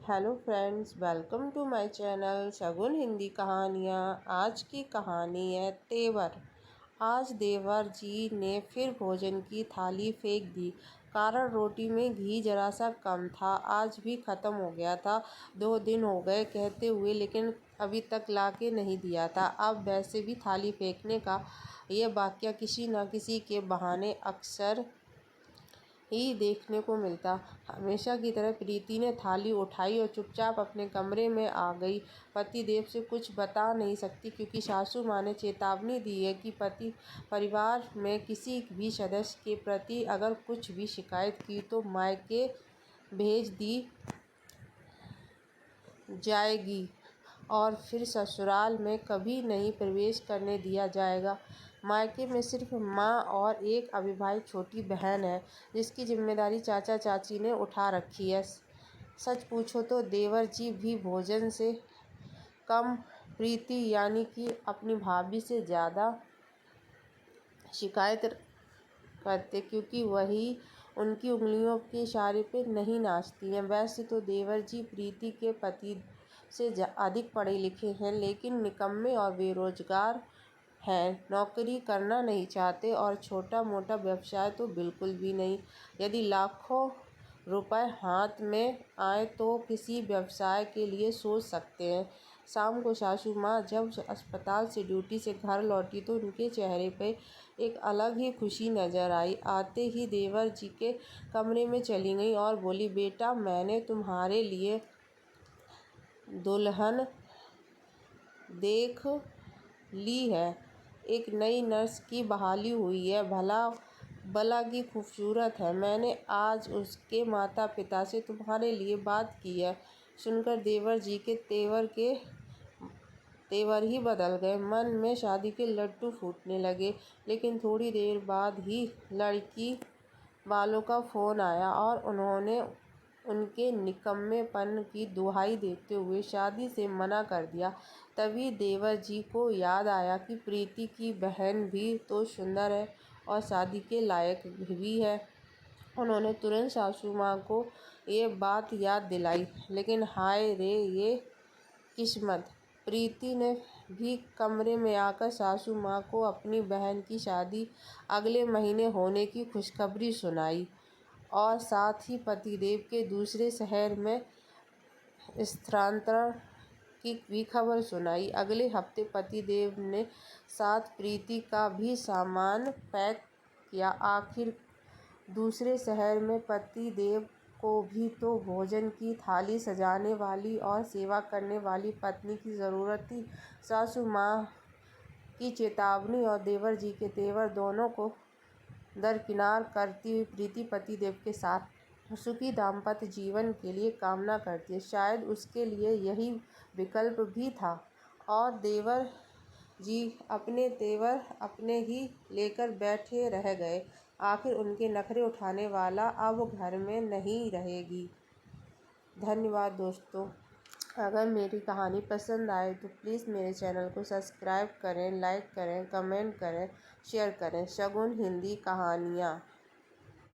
Hello friends, welcome to my channel Shagun Hindi कहानियाँ। आज की कहानी है तेवर। आज देवर जी ने फिर भोजन की थाली फेंक दी, कारण रोटी में घी जरा सा कम था। आज भी ख़त्म हो गया था। 2 दिन हो गए कहते हुए, लेकिन अभी तक ला के नहीं दिया था। अब वैसे भी थाली फेंकने का ये वाक़या किसी न किसी के बहाने अक्सर ही देखने को मिलता। हमेशा की तरह प्रीति ने थाली उठाई और चुपचाप अपने कमरे में आ गई। पतिदेव से कुछ बता नहीं सकती, क्योंकि सासू माँ ने चेतावनी दी है कि परिवार में किसी भी सदस्य के प्रति अगर कुछ भी शिकायत की तो मायके भेज दी जाएगी और फिर ससुराल में कभी नहीं प्रवेश करने दिया जाएगा। मायके में सिर्फ माँ और एक अविवाहित छोटी बहन है, जिसकी जिम्मेदारी चाचा चाची ने उठा रखी है। सच पूछो तो देवर जी भी भोजन से कम प्रीति यानी कि अपनी भाभी से ज़्यादा शिकायत करते, क्योंकि वही उनकी उंगलियों के इशारे पे नहीं नाचती हैं। वैसे तो देवर जी प्रीति के पति से अधिक पढ़े लिखे हैं, लेकिन निकम्मे और बेरोजगार हैं। नौकरी करना नहीं चाहते और छोटा मोटा व्यवसाय तो बिल्कुल भी नहीं। यदि लाखों रुपए हाथ में आए तो किसी व्यवसाय के लिए सोच सकते हैं। शाम को सासू माँ जब अस्पताल से ड्यूटी से घर लौटी तो उनके चेहरे पे एक अलग ही खुशी नज़र आई। आते ही देवर जी के कमरे में चली गई और बोली, बेटा मैंने तुम्हारे लिए दुल्हन देख ली है। एक नई नर्स की बहाली हुई है, भला की खूबसूरत है। मैंने आज उसके माता पिता से तुम्हारे लिए बात की है। सुनकर देवर जी के तेवर ही बदल गए। मन में शादी के लड्डू फूटने लगे। लेकिन थोड़ी देर बाद ही लड़की वालों का फ़ोन आया और उन्होंने उनके निकम्मेपन की दुहाई देते हुए शादी से मना कर दिया। तभी देवर जी को याद आया कि प्रीति की बहन भी तो सुंदर है और शादी के लायक भी है। उन्होंने तुरंत सासू माँ को ये बात याद दिलाई। लेकिन हाय रे ये किस्मत! प्रीति ने भी कमरे में आकर सासू माँ को अपनी बहन की शादी अगले महीने होने की खुशखबरी सुनाई और साथ ही पतिदेव के दूसरे शहर में स्थानांतरण की भी खबर सुनाई। अगले हफ्ते पतिदेव ने साथ प्रीति का भी सामान पैक किया। आखिर दूसरे शहर में पतिदेव को भी तो भोजन की थाली सजाने वाली और सेवा करने वाली पत्नी की ज़रूरत थी। सासू माँ की चेतावनी और देवर जी के तेवर दोनों को दरकिनार करती हुई प्रीति पतिदेव के साथ सुखी दाम्पत्य जीवन के लिए कामना करती है। शायद उसके लिए यही विकल्प भी था। और देवर जी अपने तेवर अपने ही लेकर बैठे रह गए। आखिर उनके नखरे उठाने वाला अब घर में नहीं रहेगी। धन्यवाद दोस्तों। अगर मेरी कहानी पसंद आए तो प्लीज़ मेरे चैनल को सब्सक्राइब करें, लाइक करें, कमेंट करें, शेयर करें। शगुन हिंदी कहानियाँ।